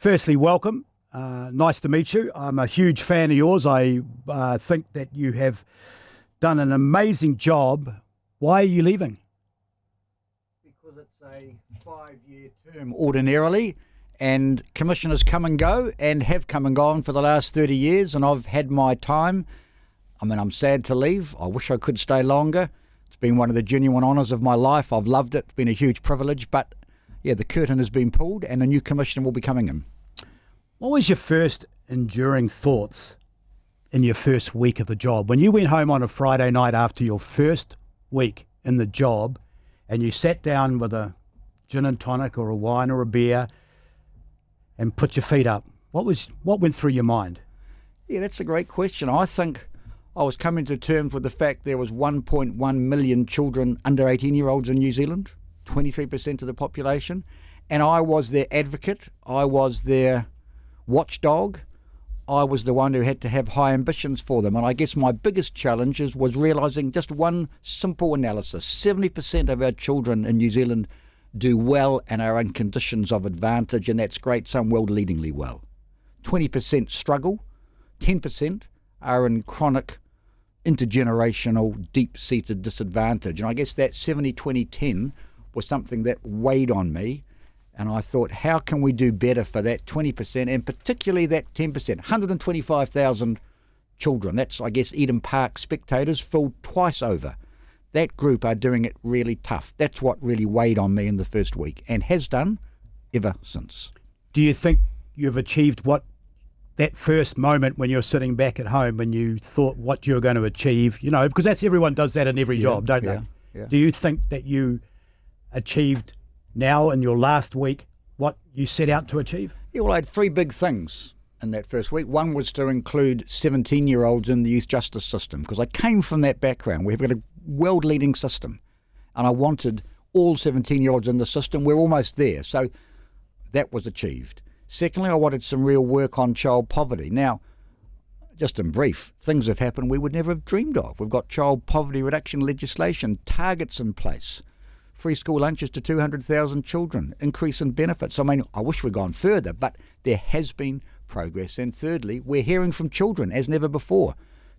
Firstly, welcome. Nice to meet you. I'm a huge fan of yours. I think that you have done an amazing job. Why are you leaving? Because it's a 5-year term ordinarily, and commissioners come and go and have come and gone for the last 30 years, and I've had my time. I mean, I'm sad to leave. I wish I could stay longer. It's been one of the genuine honours of my life. I've loved it. It's been a huge privilege, but yeah, the curtain has been pulled and a new commissioner will be coming in. What was your first enduring thoughts in your first week of the job? When you went home on a Friday night after your first week in the job and you sat down with a gin and tonic or a wine or a beer and put your feet up, what went through your mind? Yeah, that's a great question. I think I was coming to terms with the fact there was 1.1 million children under 18-year-olds in New Zealand, 23% of the population, and I was their advocate. I was their watchdog. I was the one who had to have high ambitions for them. And I guess my biggest challenge was realising just one simple analysis. 70% of our children in New Zealand do well and are in conditions of advantage, and that's great, some world-leadingly well. 20% struggle, 10% are in chronic, intergenerational, deep-seated disadvantage. And I guess that 70-20-10 was something that weighed on me. And I thought, how can we do better for that 20% and particularly that 10%? 125,000 children. That's, I guess, Eden Park spectators filled twice over. That group are doing it really tough. That's what really weighed on me in the first week and has done ever since. Do you think you've achieved what that first moment when you're sitting back at home when you thought what you're going to achieve? You know, because that's everyone does that in every job, don't they? Yeah. Do you think that you achieved now in your last week what you set out to achieve? Yeah, well, I had 3 big things in that first week. One was to include 17-year-olds in the youth justice system, because I came from that background. We've got a world-leading system, and I wanted all 17-year-olds in the system. We're almost there, so that was achieved. Secondly, I wanted some real work on child poverty. Now, just in brief, things have happened we would never have dreamed of. We've got child poverty reduction legislation, targets in place, free school lunches to 200,000 children, increase in benefits. I mean, I wish we'd gone further, but there has been progress. And thirdly, we're hearing from children as never before.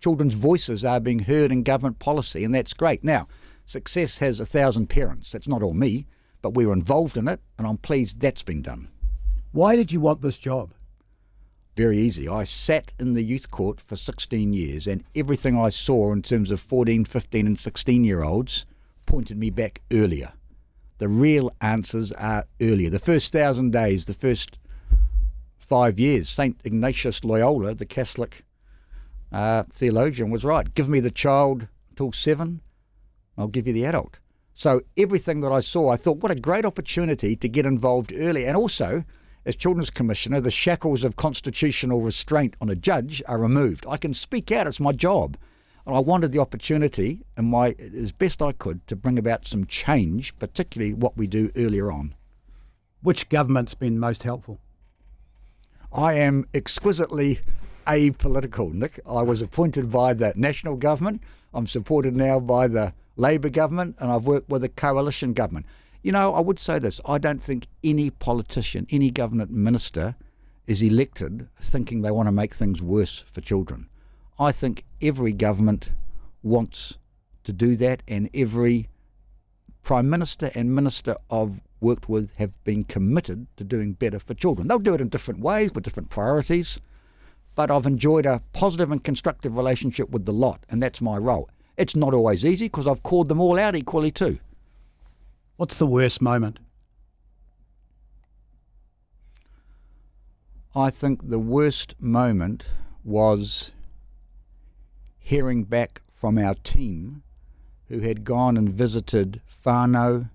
Children's voices are being heard in government policy, and that's great. Now, success has 1,000 parents. That's not all me, but we were involved in it, and I'm pleased that's been done. Why did you want this job? Very easy. I sat in the youth court for 16 years, and everything I saw in terms of 14, 15 and 16-year-olds pointed me back earlier. The real answers are earlier. The first 1,000 days, the first 5 years, St. Ignatius Loyola, the Catholic theologian, was right. Give me the child till 7, I'll give you the adult. So everything that I saw, I thought, what a great opportunity to get involved early. And also, as Children's Commissioner, the shackles of constitutional restraint on a judge are removed. I can speak out, it's my job. And I wanted the opportunity, as best I could, to bring about some change, particularly what we do earlier on. Which government's been most helpful? I am exquisitely apolitical, Nick. I was appointed by the national government. I'm supported now by the Labour government, and I've worked with the coalition government. You know, I would say this. I don't think any politician, any government minister is elected thinking they want to make things worse for children. I think every government wants to do that, and every Prime Minister and Minister I've worked with have been committed to doing better for children. They'll do it in different ways with different priorities, but I've enjoyed a positive and constructive relationship with the lot, and that's my role. It's not always easy because I've called them all out equally too. What's the worst moment? I think the worst moment was hearing back from our team who had gone and visited whānau,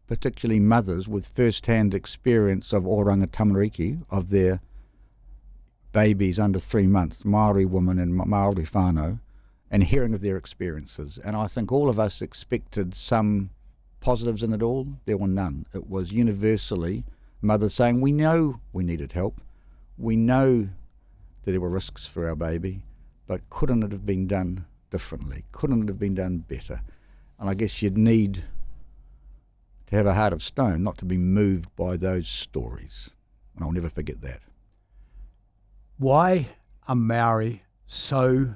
particularly mothers with first-hand experience of oranga tamariki, of their babies under 3 months, Māori women and Māori whānau, and hearing of their experiences. And I think all of us expected some positives in it all. There were none. It was universally mothers saying, we know we needed help. We know that there were risks for our baby, but couldn't it have been done differently? Couldn't it have been done better? And I guess you'd need to have a heart of stone not to be moved by those stories. And I'll never forget that. Why are Maori so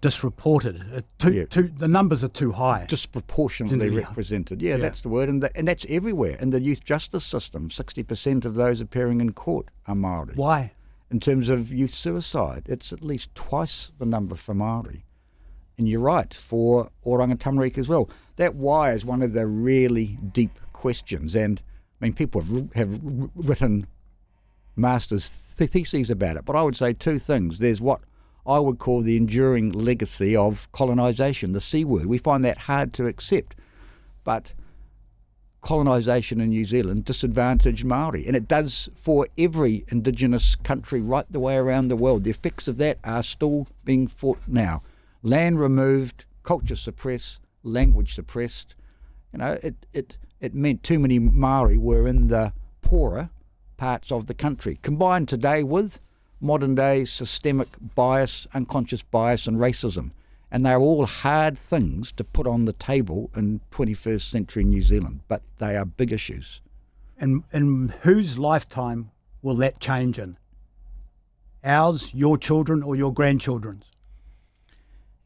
disreported? The numbers are too high. Disproportionately represented. Yeah, that's the word. And that's everywhere. In the youth justice system, 60% of those appearing in court are Māori. Why? In terms of youth suicide, it's at least twice the number for Māori. And you're right, for Oranga Tamariki as well. That why is one of the really deep questions. And, I mean, people have written master's theses about it. But I would say two things. There's what I would call the enduring legacy of colonisation, the C word. We find that hard to accept. But colonisation in New Zealand disadvantaged Māori, and it does for every Indigenous country right the way around the world. The effects of that are still being fought now. Land removed, culture suppressed, language suppressed. You know, it meant too many Māori were in the poorer parts of the country, combined today with modern day systemic bias, unconscious bias and racism. And they're all hard things to put on the table in 21st century New Zealand, but they are big issues. And in whose lifetime will that change in? Ours, your children, or your grandchildren's?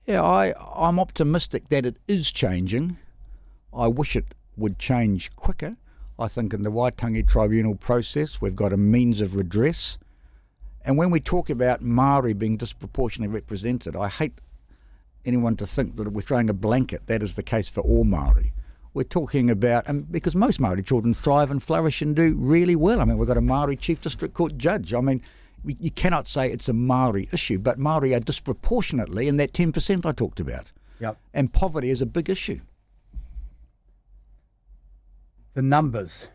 Yeah, I'm optimistic that it is changing. I wish it would change quicker. I think in the Waitangi Tribunal process, we've got a means of redress. And when we talk about Māori being disproportionately represented, I hate anyone to think that we're throwing a blanket. That is the case for all Māori. We're talking about, and because most Māori children thrive and flourish and do really well. I mean, we've got a Māori Chief District Court judge. I mean, you cannot say it's a Māori issue, but Māori are disproportionately in that 10% I talked about. Yep. And poverty is a big issue. The numbers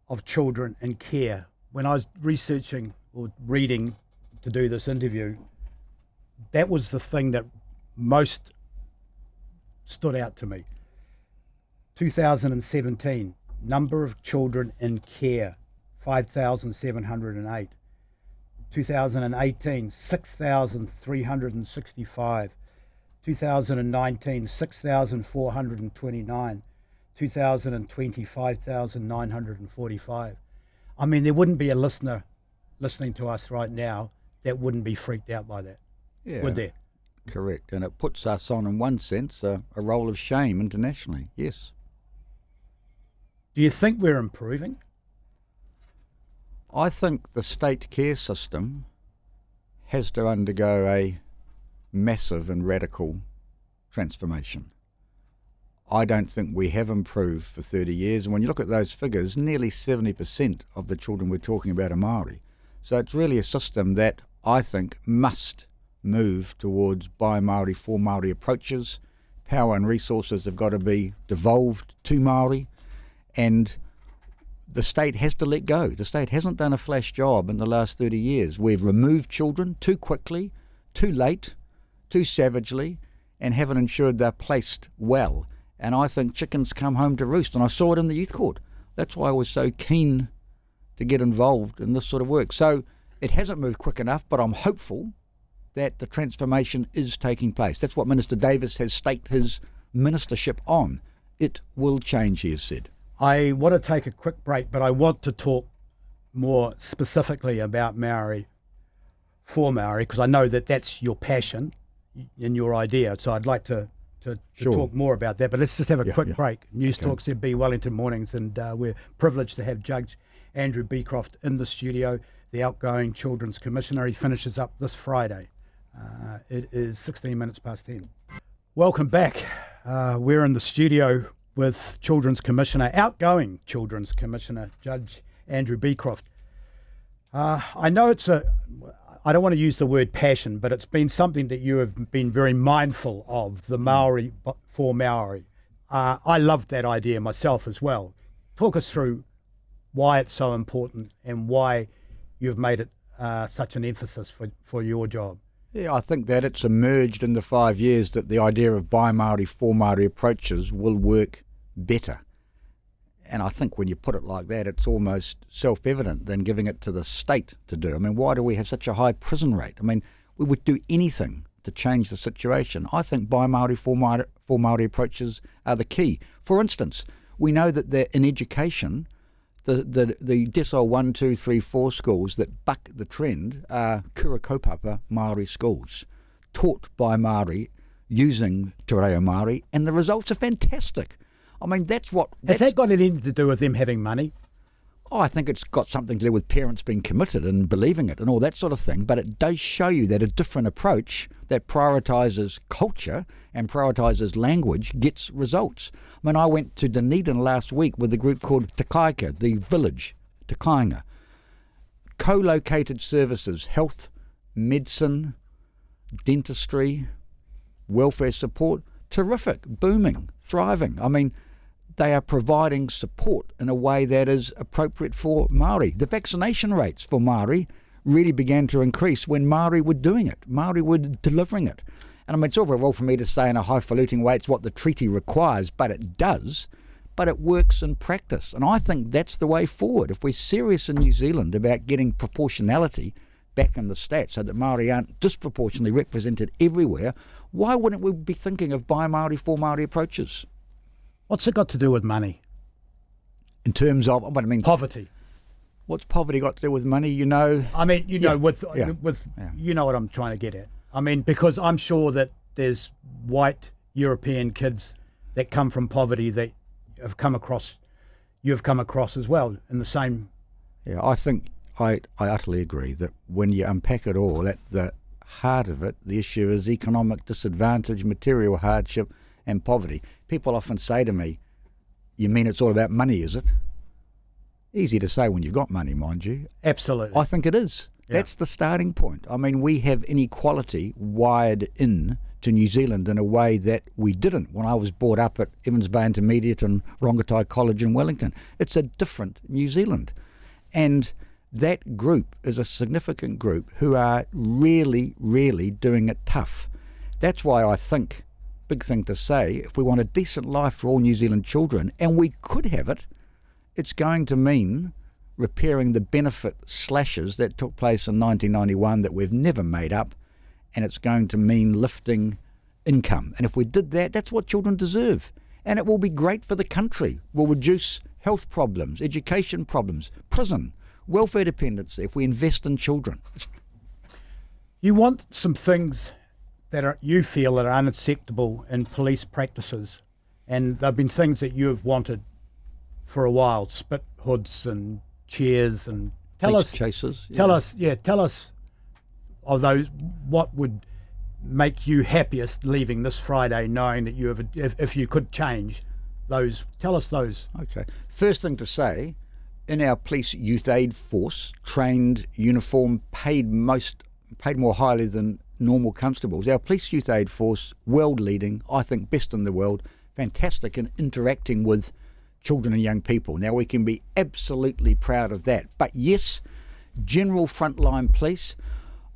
of children in care. When I was researching or reading to do this interview, that was the thing that most stood out to me. 2017, number of children in care, 5,708. 2018, 6,365. 2019, 6,429. 2020, 5,945. I mean, there wouldn't be a listener listening to us right now that wouldn't be freaked out by that, would there? Correct. And it puts us on, in one sense, a role of shame internationally, yes. Do you think we're improving? I think the state care system has to undergo a massive and radical transformation. I don't think we have improved for 30 years. And when you look at those figures, nearly 70% of the children we're talking about are Māori. So it's really a system that I think must move towards by Māori, for Māori approaches. Power and resources have got to be devolved to Māori. And the state has to let go. The state hasn't done a flash job in the last 30 years. We've removed children too quickly, too late, too savagely, and haven't ensured they're placed well. And I think chickens come home to roost, and I saw it in the youth court. That's why I was so keen to get involved in this sort of work. So it hasn't moved quick enough, but I'm hopeful that the transformation is taking place. That's what Minister Davis has staked his ministership on. It will change, he has said. I want to take a quick break, but I want to talk more specifically about Maori, for Maori, because I know that that's your passion and your idea. So I'd like to Sure. talk more about that. But let's just have a quick break. Newstalk Okay. ZB Wellington Mornings, and we're privileged to have Judge Andrew Beecroft in the studio, the outgoing Children's Commissioner. He finishes up this Friday. It is 16 minutes past 10. Welcome back. We're in the studio with Children's Commissioner, outgoing Children's Commissioner, Judge Andrew Beecroft. I know I don't want to use the word passion, but it's been something that you have been very mindful of, the Maori for Maori. I loved that idea myself as well. Talk us through why it's so important and why you've made it such an emphasis for your job. Yeah, I think that it's emerged in the 5 years that the idea of by Māori, for Māori approaches will work better. And I think when you put it like that, it's almost self-evident than giving it to the state to do. I mean, why do we have such a high prison rate? I mean, we would do anything to change the situation. I think by Māori, for Māori approaches are the key. For instance, We know that in education, the decile 1, 2, 3, 4 schools that buck the trend are kura kaupapa Māori schools, taught by Māori, using te reo Māori, and the results are fantastic. I mean, Has that got anything to do with them having money? I think it's got something to do with parents being committed and believing it and all that sort of thing, but it does show you that a different approach that prioritises culture and prioritises language gets results. I mean, I went to Dunedin last week with a group called Te Kaika, the village, Te Kainga. Co-located services, health, medicine, dentistry, welfare support, terrific, booming, thriving. I mean, they are providing support in a way that is appropriate for Māori. The vaccination rates for Māori really began to increase when Māori were doing it. Māori were delivering it. And I mean, it's all very well for me to say in a highfalutin way it's what the treaty requires, but it does. But it works in practice. And I think that's the way forward. If we're serious in New Zealand about getting proportionality back in the stats so that Māori aren't disproportionately represented everywhere, why wouldn't we be thinking of by Māori, for Māori approaches? What's it got to do with money? In terms of, what I mean, Poverty. What's poverty got to do with money? You know, I mean, you know, with Yeah. you know what I'm trying to get at. I mean, because I'm sure that there's white European kids that come from poverty that have come across, you've come across as well in the same. Yeah, I think I utterly agree that when you unpack it all, at the heart of it, the issue is economic disadvantage, material hardship, and poverty. People often say to me, "You mean it's all about money, is it?" Easy to say when you've got money, mind you. Absolutely. I think it is. Yeah. That's the starting point. I mean, we have inequality wired in to New Zealand in a way that we didn't when I was brought up at Evans Bay Intermediate and Rongotai College in Wellington. It's a different New Zealand. And that group is a significant group who are really, really doing it tough. That's why I think, big thing to say, if we want a decent life for all New Zealand children, and we could have it, it's going to mean repairing the benefit slashes that took place in 1991 that we've never made up, and it's going to mean lifting income. And if we did that, that's what children deserve. And it will be great for the country. We'll reduce health problems, education problems, prison, welfare dependency if we invest in children. You want some things that are, you feel that are unacceptable in police practices, and they've been things that you have wanted for a while, spit hoods and chairs, and tell Police us chases. tell us of those, what would make you happiest leaving this Friday knowing that you have if you could change those, tell us those. Okay. First thing to say, in our police youth aid force, trained, uniform, paid more highly than normal constables. Our police youth aid force, world leading, I think best in the world, fantastic in interacting with children and young people. Now we can be absolutely proud of that. But yes, general frontline police,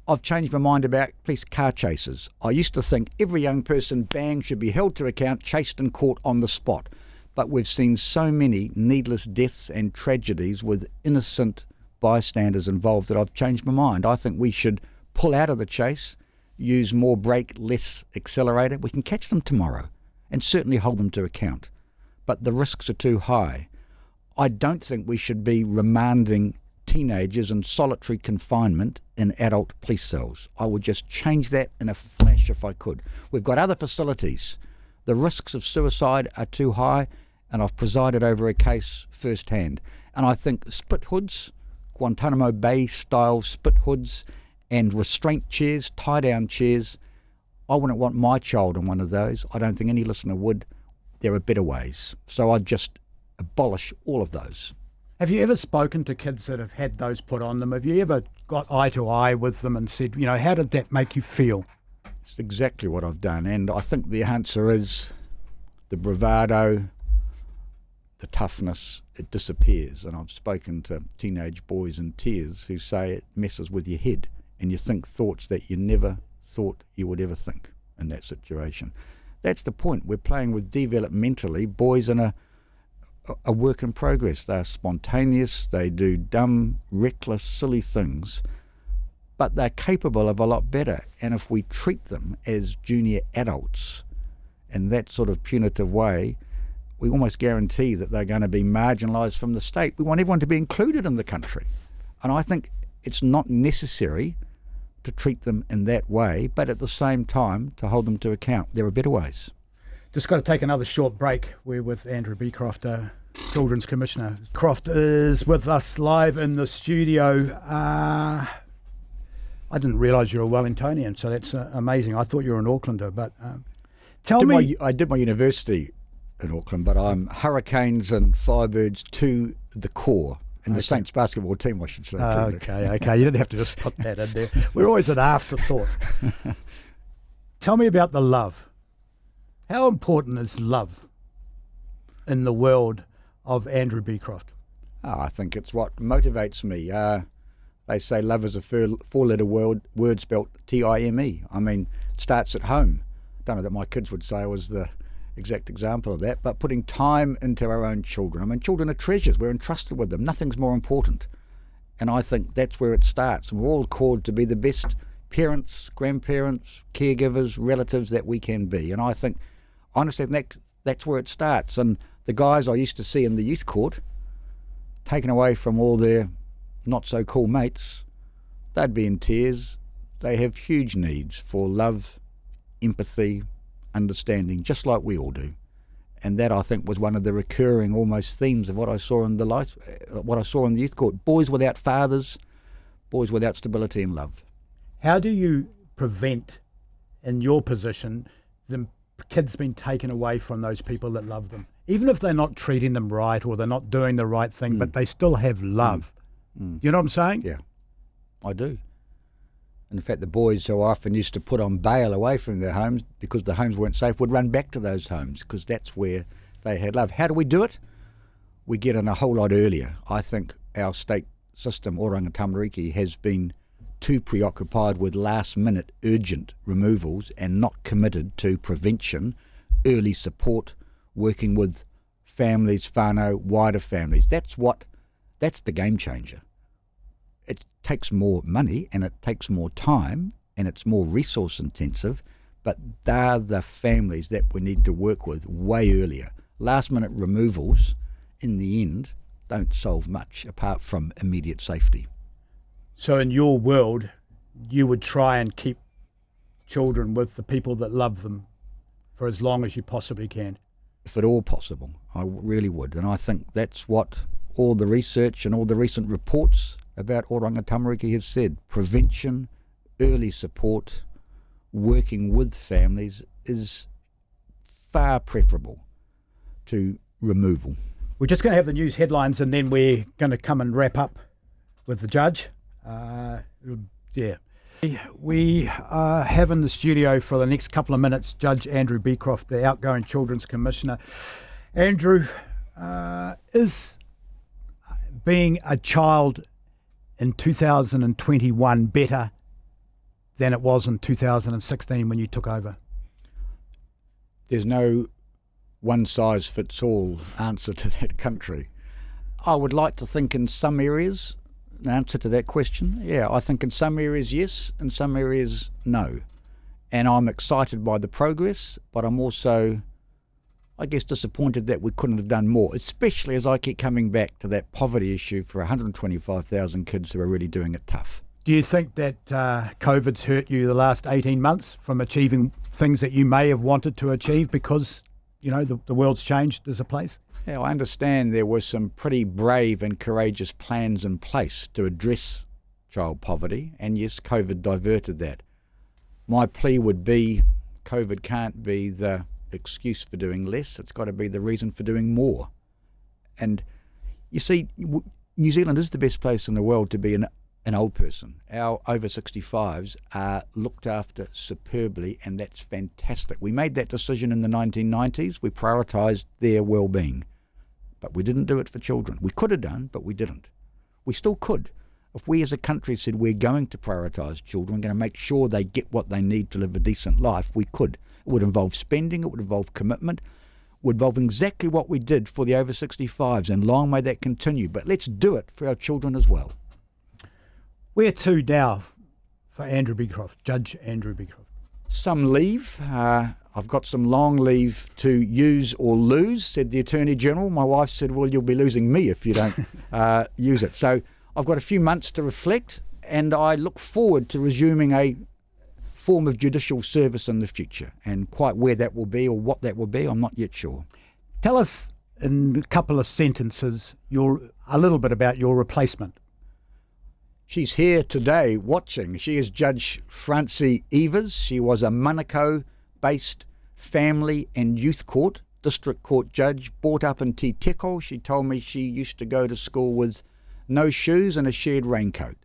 I've changed my mind about police car chases. I used to think every young person, bang, should be held to account, chased and caught on the spot. But we've seen so many needless deaths and tragedies with innocent bystanders involved that I've changed my mind. I think we should pull out of the chase, use more brake, less accelerator. We can catch them tomorrow and certainly hold them to account. But the risks are too high. I don't think we should be remanding teenagers in solitary confinement in adult police cells. I would just change that in a flash if I could. We've got other facilities. The risks of suicide are too high, and I've presided over a case firsthand. And I think spit hoods, Guantanamo Bay style spit hoods, and restraint chairs, tie-down chairs, I wouldn't want my child in one of those. I don't think any listener would. There are better ways. So I'd just abolish all of those. Have you ever spoken to kids that have had those put on them? Have you ever got eye to eye with them and said, you know, how did that make you feel? It's exactly what I've done. And I think the answer is the bravado, the toughness, it disappears. And I've spoken to teenage boys in tears who say it messes with your head and you think thoughts that you never thought you would ever think in that situation. That's the point. We're playing with developmentally boys in a work in progress. They're spontaneous, they do dumb, reckless, silly things, but they're capable of a lot better. And if we treat them as junior adults in that sort of punitive way, we almost guarantee that they're going to be marginalised from the state. We want everyone to be included in the country. And I think it's not necessary to treat them in that way, but at the same time to hold them to account. There are better ways. Just got to take another short break. We're with Andrew Beecroft, Children's Commissioner. Croft is with us live in the studio. I didn't realise you're a Wellingtonian, so that's amazing. I thought you were an Aucklander, but I did my university in Auckland, but I'm Hurricanes and Firebirds to the core. And the Saints basketball team, I should say. Okay. You didn't have to just put that in there. We're always an afterthought. Tell me about the love. How important is love in the world of Andrew Beecroft? I think it's what motivates me. They say love is a four-letter word spelt T-I-M-E. I mean, it starts at home. I don't know that my kids would say I was the exact example of that, but putting time into our own children. I mean, children are treasures. We're entrusted with them. Nothing's more important. And I think that's where it starts. And we're all called to be the best parents, grandparents, caregivers, relatives that we can be. And I think, honestly, that's where it starts. And the guys I used to see in the youth court, taken away from all their not-so-cool mates, they'd be in tears. They have huge needs for love, empathy, understanding, just like we all do. And that, I think, was one of the recurring almost themes of what I saw in the youth court. Boys without fathers, boys without stability and love. How do you prevent, in your position, the kids being taken away from those people that love them? Even if they're not treating them right or they're not doing the right thing, but they still have love. You know what I'm saying? Yeah, I do. And in fact, the boys who often used to put on bail away from their homes because the homes weren't safe would run back to those homes because that's where they had love. How do we do it? We get in a whole lot earlier. I think our state system, Oranga Tamariki, has been too preoccupied with last-minute urgent removals and not committed to prevention, early support, working with families, whānau, wider families. That's the game changer. It takes more money and it takes more time and it's more resource intensive, but they're the families that we need to work with way earlier. Last-minute removals, in the end, don't solve much apart from immediate safety. So in your world, you would try and keep children with the people that love them for as long as you possibly can? If at all possible, I really would. And I think that's what all the research and all the recent reports about Oranga Tamariki have said. Prevention, early support, working with families is far preferable to removal. We're just going to have the news headlines and then we're going to come and wrap up with the judge. We have in the studio for the next couple of minutes Judge Andrew Beecroft, the outgoing Children's Commissioner. Andrew, is being a child in 2021 better than it was in 2016 when you took over? There's no one-size-fits-all answer to that country. I would like to think in some areas, the answer to that question, yeah, I think in some areas yes, in some areas no. And I'm excited by the progress, but I'm also, I guess, disappointed that we couldn't have done more, especially as I keep coming back to that poverty issue for 125,000 kids who are really doing it tough. Do you think that COVID's hurt you the last 18 months from achieving things that you may have wanted to achieve because, you know, the world's changed as a place? Yeah, I understand there were some pretty brave and courageous plans in place to address child poverty, and yes, COVID diverted that. My plea would be COVID can't be the excuse for doing less, it's got to be the reason for doing more. And you see, New Zealand is the best place in the world to be an old person. Our over 65s are looked after superbly, and that's fantastic. We made that decision in the 1990s. We prioritised their well-being, but we didn't do it for children. We could have done, but we didn't. We still could. If we as a country said we're going to prioritise children, we're going to make sure they get what they need to live a decent life, we could. It would involve spending, it would involve commitment, it would involve exactly what we did for the over 65s, and long may that continue. But let's do it for our children as well. Where to now for Andrew Beecroft, Judge Andrew Beecroft? Some leave. I I've got some long leave to use or lose, said the Attorney General. My wife said, well, you'll be losing me if you don't use it. So I've got a few months to reflect, and I look forward to resuming a form of judicial service in the future. And quite where that will be or what that will be, I'm not yet sure. Tell us in a couple of sentences a little bit about your replacement. She's here today watching. She is Judge Francie Evers. She was a Manukau-based family and youth court, district court judge, brought up in Te Teko. She told me she used to go to school with no shoes and a shared raincoat.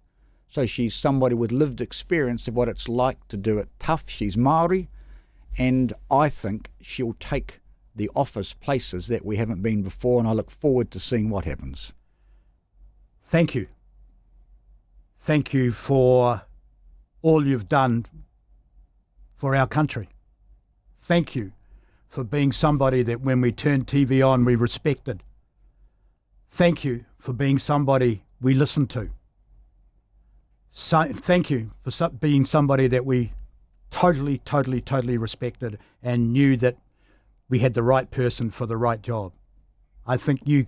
So she's somebody with lived experience of what it's like to do it tough. She's Māori, and I think she'll take the office places that we haven't been before, and I look forward to seeing what happens. Thank you. Thank you for all you've done for our country. Thank you for being somebody that when we turned TV on, we respected. Thank you for being somebody we listened to. So, thank you for being somebody that we totally respected and knew that we had the right person for the right job. I think you,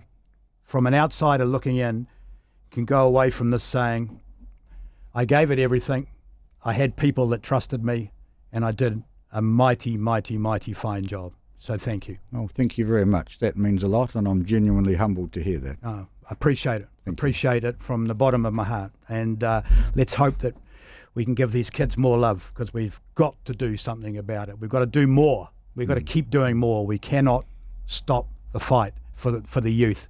from an outsider looking in, can go away from this saying, I gave it everything, I had people that trusted me, and I did a mighty fine job. So thank you. Oh, thank you very much. That means a lot, and I'm genuinely humbled to hear that. I appreciate it. Appreciate it from the bottom of my heart. And let's hope that we can give these kids more love, because we've got to do something about it. We've got to do more. We've got to keep doing more. We cannot stop the fight for the youth,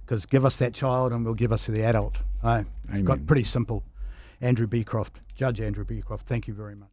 because give us that child and we'll give us the adult. It's got pretty simple. Andrew Beecroft, Judge Andrew Beecroft, thank you very much.